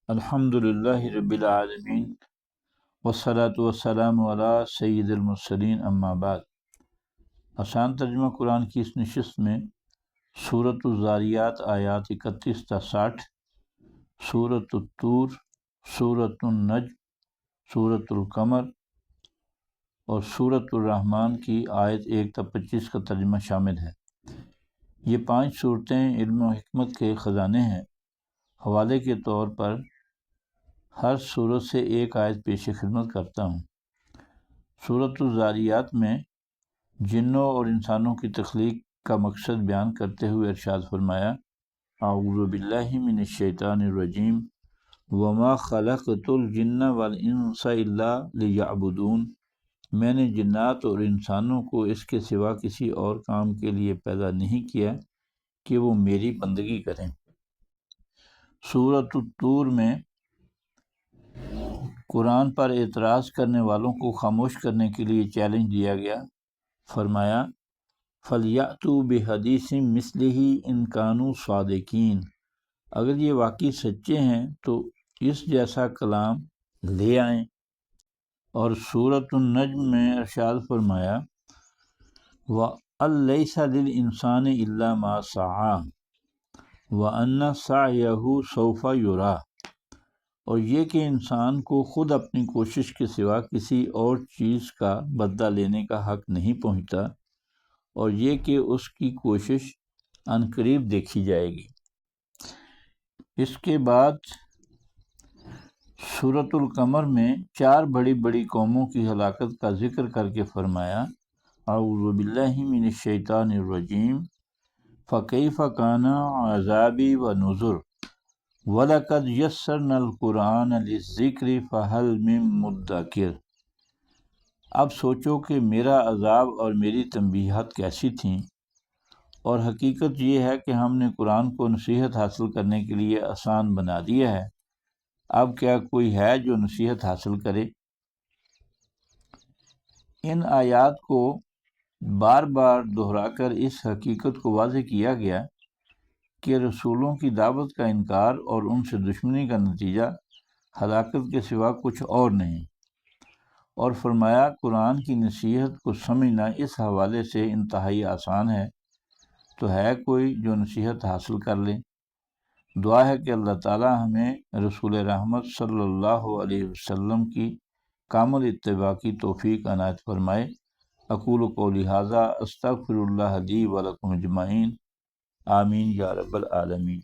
الحمد للہ رب العالمین والصلاة والسلام علی سید المرسلین اما بعد۔ آسان ترجمہ قرآن کی اس نشست میں سورۃ الذاریات آیات 31 تا 60، سورۃ الطور، سورۃ النجم، سورۃ القمر اور سورۃ الرحمن کی آیت 1 تا 25 کا ترجمہ شامل ہے۔ یہ 5 صورتیں علم و حکمت کے خزانے ہیں۔ حوالے کے طور پر ہر صورت سے ایک آیت پیش خدمت کرتا ہوں۔ سورۃ الذاریات میں جنوں اور انسانوں کی تخلیق کا مقصد بیان کرتے ہوئے ارشاد فرمایا، اعوذ باللہ من الشیطان الرجیم وما خلقت الجن والانس الا لیعبدون، میں نے جنات اور انسانوں کو اس کے سوا کسی اور کام کے لیے پیدا نہیں کیا کہ وہ میری بندگی کریں۔ سورۃ الطور میں قرآن پر اعتراض کرنے والوں کو خاموش کرنے کے لیے چیلنج دیا گیا۔ فرمایا، فَلْيَأْتُوا بِحَدِيثٍ مِثْلِهِ إِنْ كَانُوا صَادِقِينَ، اگر یہ واقعی سچے ہیں تو اس جیسا کلام لے آئیں۔ اور سورۃ النجم میں ارشاد فرمایا، وَأَن لَيْسَ لِلْإِنسَانِ إِلَّا مَا سَعَىٰ وَأَنَّ سَعْيَهُ سَوْفَ يُرَىٰ، اور یہ کہ انسان کو خود اپنی کوشش کے سوا کسی اور چیز کا بدلہ لینے کا حق نہیں پہنچتا، اور یہ کہ اس کی کوشش عنقریب دیکھی جائے گی۔ اس کے بعد سورۃ القمر میں 4 بڑی بڑی قوموں کی ہلاکت کا ذکر کر کے فرمایا، اعوذ باللہ من الشیطان الرجیم فَكَيْفَ كَانَ عَذَابِي وَنُذُرِ وَلَقَدْ يَسَّرْنَا الْقُرْآنَ لِلذِّكْرِ فَهَلْ مِن مُّدَّكِرٍ، اب سوچو کہ میرا عذاب اور میری تنبیہات کیسی تھیں، اور حقیقت یہ ہے کہ ہم نے قرآن کو نصیحت حاصل کرنے کے لیے آسان بنا دیا ہے، اب کیا کوئی ہے جو نصیحت حاصل کرے؟ ان آیات کو بار بار دہرا کر اس حقیقت کو واضح کیا گیا کہ رسولوں کی دعوت کا انکار اور ان سے دشمنی کا نتیجہ ہلاکت کے سوا کچھ اور نہیں، اور فرمایا قرآن کی نصیحت کو سمجھنا اس حوالے سے انتہائی آسان ہے، تو ہے کوئی جو نصیحت حاصل کر لے؟ دعا ہے کہ اللہ تعالی ہمیں رسول رحمت صلی اللہ علیہ وسلم کی کامل اتباع کی توفیق عنایت فرمائے۔ اقول قولی ھذا استغفر اللہ لی ولکم اجمعین، آمین یا رب العالمین۔